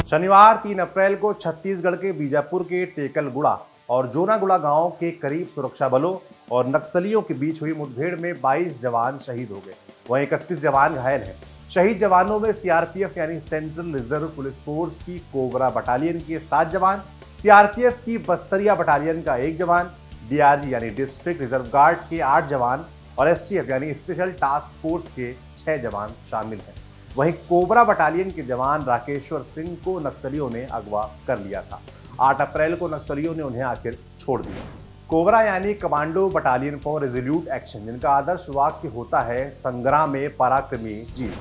शनिवार 3 अप्रैल को छत्तीसगढ़ के बीजापुर के टेकलगुड़ा और जोनागुड़ा गांव के करीब सुरक्षा बलों और नक्सलियों के बीच हुई मुठभेड़ में 22 जवान शहीद हो गए, वहीं 31 जवान घायल हैं। शहीद जवानों में सीआरपीएफ यानी सेंट्रल रिजर्व पुलिस फोर्स की कोबरा बटालियन के 7 जवान, सीआरपीएफ की बस्तरिया बटालियन का 1 जवान, डीआरजी यानी डिस्ट्रिक्ट रिजर्व गार्ड के 8 जवान और एसटीएफ यानी स्पेशल टास्क फोर्स के 6 जवान शामिल हैं। वहीं कोबरा बटालियन के जवान राकेश्वर सिंह को नक्सलियों ने अगवा कर लिया था। 8 अप्रैल को नक्सलियों ने उन्हें आखिर छोड़ दिया। कोबरा यानी commando battalion for resolute action, जिनका आदर्श वाक्य होता है संग्राम में पराक्रमी जीत।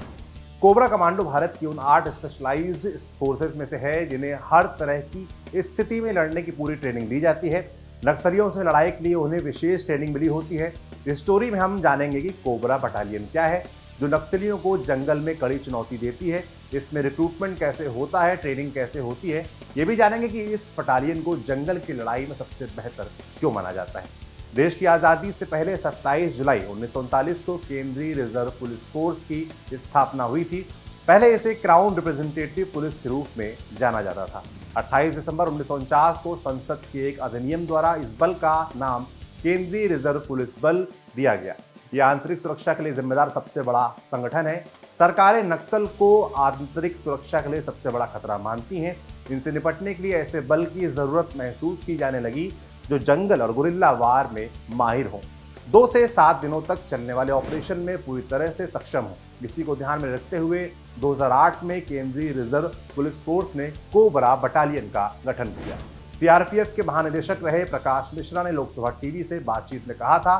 कोबरा कमांडो भारत की उन 8 स्पेशलाइज्ड फोर्सेस में से है जिन्हें हर तरह की स्थिति में लड़ने की पूरी ट्रेनिंग दी जाती है। नक्सलियों से लड़ाई के लिए उन्हें विशेष ट्रेनिंग मिली होती है। इस स्टोरी में हम जानेंगे कि कोबरा बटालियन क्या है जो नक्सलियों को जंगल में कड़ी चुनौती देती है, इसमें रिक्रूटमेंट कैसे होता है, ट्रेनिंग कैसे होती है। ये भी जानेंगे कि इस बटालियन को जंगल की लड़ाई में सबसे बेहतर क्यों माना जाता है। देश की आज़ादी से पहले 27 जुलाई 1939 को केंद्रीय रिजर्व पुलिस फोर्स की स्थापना हुई थी। पहले इसे क्राउन रिप्रेजेंटेटिव पुलिस के रूप में जाना जाता था। 28 दिसंबर 1949 को संसद के एक अधिनियम द्वारा इस बल का नाम केंद्रीय रिजर्व पुलिस बल दिया गया। यह आंतरिक सुरक्षा के लिए जिम्मेदार सबसे बड़ा संगठन है। सरकारें नक्सल को आंतरिक सुरक्षा के लिए सबसे बड़ा खतरा मानती हैं। इनसे निपटने के लिए ऐसे बल की जरूरत महसूस की जाने लगी जो जंगल और गुरिल्ला वार में माहिर हों, 2 से 7 दिनों तक चलने वाले ऑपरेशन में पूरी तरह से सक्षम हो। इसी को ध्यान में रखते हुए 2008 में केंद्रीय रिजर्व पुलिस फोर्स ने कोबरा बटालियन का गठन किया। सीआरपीएफ के महानिदेशक रहे प्रकाश मिश्रा ने लोकसभा टीवी से बातचीत में कहा था,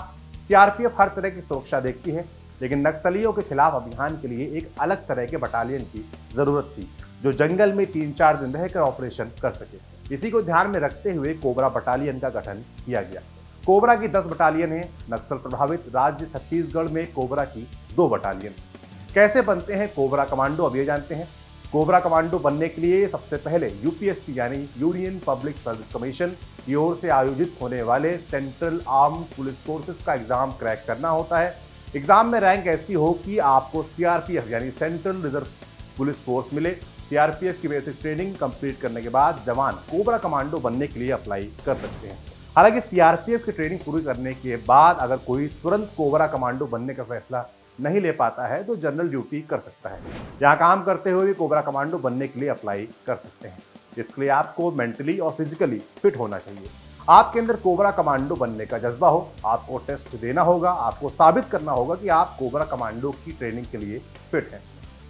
सीआरपीएफ हर तरह की सुरक्षा देखती है, लेकिन नक्सलियों के खिलाफ अभियान के लिए एक अलग तरह के बटालियन की जरूरत थी जो जंगल में 3-4 दिन रहकर ऑपरेशन कर सके। इसी को ध्यान में रखते हुए कोबरा बटालियन का गठन किया गया। कोबरा की 10 बटालियन है। नक्सल प्रभावित राज्य छत्तीसगढ़ में कोबरा की 2 बटालियन। कैसे बनते हैं कोबरा कमांडो, अब ये जानते हैं। कोबरा कमांडो बनने के लिए सबसे पहले यूपीएससी यानी यूनियन पब्लिक सर्विस कमीशन की ओर से आयोजित होने वाले सेंट्रल आर्म्ड पुलिस फोर्सेस का एग्जाम क्रैक करना होता है। एग्जाम में रैंक ऐसी हो कि आपको सीआरपीएफ यानी सेंट्रल रिजर्व पुलिस फोर्स मिले। सीआरपीएफ की बेसिक ट्रेनिंग कंप्लीट करने के बाद जवान कोबरा कमांडो बनने के लिए अप्लाई कर सकते हैं। हालांकि सीआरपीएफ की ट्रेनिंग पूरी करने के बाद अगर कोई तुरंत कोबरा कमांडो बनने का फैसला नहीं ले पाता है तो जनरल ड्यूटी कर सकता है। यहाँ काम करते हुए भी कोबरा कमांडो बनने के लिए अप्लाई कर सकते हैं। इसके लिए आपको मेंटली और फिजिकली फिट होना चाहिए। आपके अंदर कोबरा कमांडो बनने का जज्बा हो, आपको टेस्ट देना होगा, आपको साबित करना होगा कि आप कोबरा कमांडो की ट्रेनिंग के लिए फिट हैं।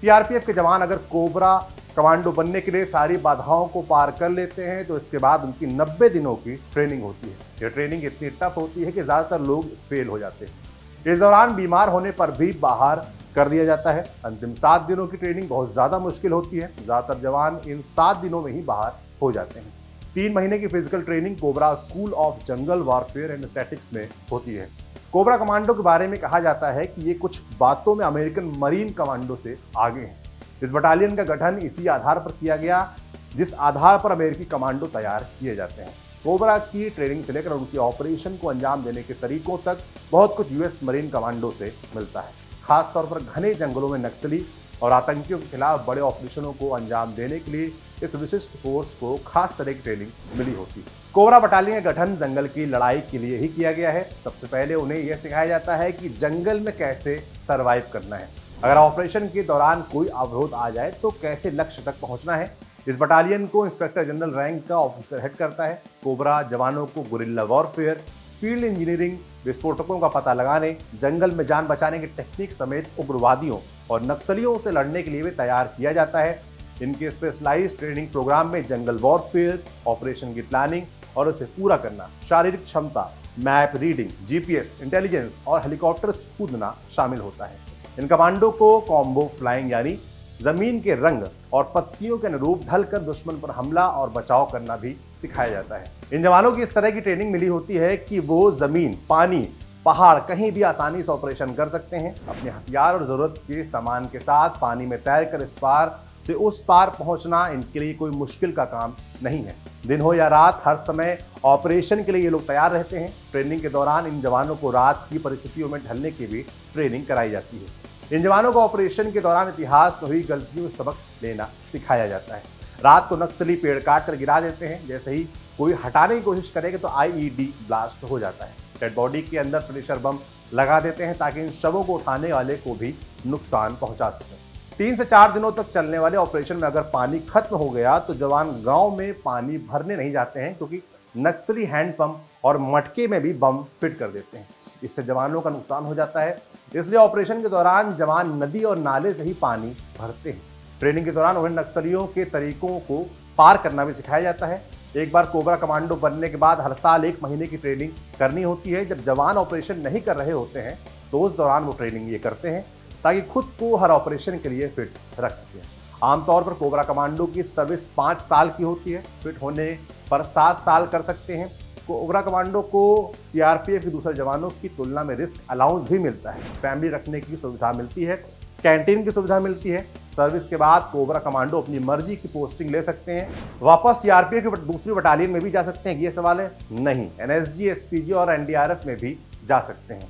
सीआरपीएफ के जवान अगर कोबरा कमांडो बनने के लिए सारी बाधाओं को पार कर लेते हैं तो इसके बाद उनकी 90 दिनों की ट्रेनिंग होती है। यह ट्रेनिंग इतनी टफ होती है कि ज़्यादातर लोग फेल हो जाते हैं। इस दौरान बीमार होने पर भी बाहर कर दिया जाता है। अंतिम 7 दिनों की ट्रेनिंग बहुत ज़्यादा मुश्किल होती है। ज़्यादातर जवान इन 7 दिनों में ही बाहर हो जाते हैं। 3 महीने की physical training cobra school of jungle warfare and statics में होती है। कोबरा कमांडो के बारे में कहा जाता है कि ये कुछ बातों में अमेरिकन मरीन कमांडो से आगे हैं। इस बटालियन का गठन इसी आधार पर किया गया जिस आधार पर अमेरिकी कमांडो तैयार किए जाते हैं। कोबरा की ट्रेनिंग से लेकर उनकी ऑपरेशन को अंजाम देने के तरीकों तक बहुत कुछ यूएस मरीन कमांडो से मिलता है। खासतौर पर घने जंगलों में नक्सली और आतंकियों के खिलाफ बड़े ऑपरेशनों को अंजाम देने के लिए इस विशिष्ट फोर्स को खास तरह की ट्रेनिंग मिली होती है। कोबरा बटालियन का गठन जंगल की लड़ाई के लिए ही किया गया है। सबसे पहले उन्हें यह सिखाया जाता है कि जंगल में कैसे सर्वाइव करना है, अगर ऑपरेशन के दौरान कोई अवरोध आ जाए तो कैसे लक्ष्य तक पहुंचना है। इस बटालियन को इंस्पेक्टर जनरल रैंक का ऑफिसर हेड करता है। कोबरा जवानों को गुरिल्ला वॉरफेयर, फील्ड इंजीनियरिंग, विस्फोटकों का पता लगाने, जंगल में जान बचाने की टेक्निक समेत उग्रवादियों और नक्सलियों से लड़ने के लिए भी तैयार किया जाता है। इनके स्पेशलाइज्ड ट्रेनिंग प्रोग्राम में जंगल वॉरफेयर, ऑपरेशन की प्लानिंग और उसे पूरा करना, शारीरिक क्षमता, मैप रीडिंग, जीपीएस, इंटेलिजेंस और हेलीकॉप्टर से कूदना शामिल होता है। इन कमांडो को कॉम्बो फ्लाइंग यानी जमीन के रंग और पत्तियों के अनुरूप ढलकर दुश्मन पर हमला और बचाव करना भी सिखाया जाता है। इन जवानों की इस तरह की ट्रेनिंग मिली होती है कि वो जमीन, पानी, पहाड़ कहीं भी आसानी से ऑपरेशन कर सकते हैं। अपने हथियार और जरूरत के सामान के साथ पानी में तैरकर इस पार से उस पार पहुंचना इनके लिए कोई मुश्किल का काम नहीं है। दिन हो या रात, हर समय ऑपरेशन के लिए ये लोग तैयार रहते हैं। ट्रेनिंग के दौरान इन जवानों को रात की परिस्थितियों में ढलने की भी ट्रेनिंग कराई जाती है। इन जवानों को ऑपरेशन के दौरान इतिहास में हुई गलतियों से सबक लेना सिखाया जाता है। रात को नक्सली पेड़ काट कर गिरा देते हैं, जैसे ही कोई हटाने की कोशिश करेगा तो आईईडी ब्लास्ट हो जाता है। डेड बॉडी के अंदर प्रेशर बम लगा देते हैं ताकि इन शवों को उठाने वाले को भी नुकसान पहुंचा सके। 3 से 4 दिनों तक चलने वाले ऑपरेशन में अगर पानी खत्म हो गया तो जवान गांव में पानी भरने नहीं जाते हैं, क्योंकि नक्सली हैंडपंप और मटके में भी बम फिट कर देते हैं। इससे जवानों का नुकसान हो जाता है, इसलिए ऑपरेशन के दौरान जवान नदी और नाले से ही पानी भरते हैं। ट्रेनिंग के दौरान उन्हें नक्सलियों के तरीकों को पार करना भी सिखाया जाता है। एक बार कोबरा कमांडो बनने के बाद हर साल 1 महीने की ट्रेनिंग करनी होती है। जब जवान ऑपरेशन नहीं कर रहे होते हैं तो उस दौरान वो ट्रेनिंग ये करते हैं ताकि खुद को हर ऑपरेशन के लिए फिट रख सकें। आमतौर पर कोबरा कमांडो की सर्विस 5 साल की होती है, फिट होने पर 7 साल कर सकते हैं। कोबरा कमांडो को सीआरपीएफ के दूसरे जवानों की तुलना में रिस्क अलाउंस भी मिलता है, फैमिली रखने की सुविधा मिलती है, कैंटीन की सुविधा मिलती है। सर्विस के बाद कोबरा कमांडो अपनी मर्जी की पोस्टिंग ले सकते हैं, वापस सीआरपीएफ की दूसरी बटालियन में भी जा सकते हैं। ये सवाल है नहीं, एनएसजी, एसपीजी और एनडीआरएफ में भी जा सकते हैं।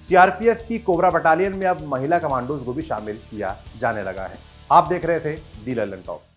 सीआरपीएफ की कोबरा बटालियन में अब महिला कमांडोज को भी शामिल किया जाने लगा है। आप देख रहे थे दी लल्लन टॉक।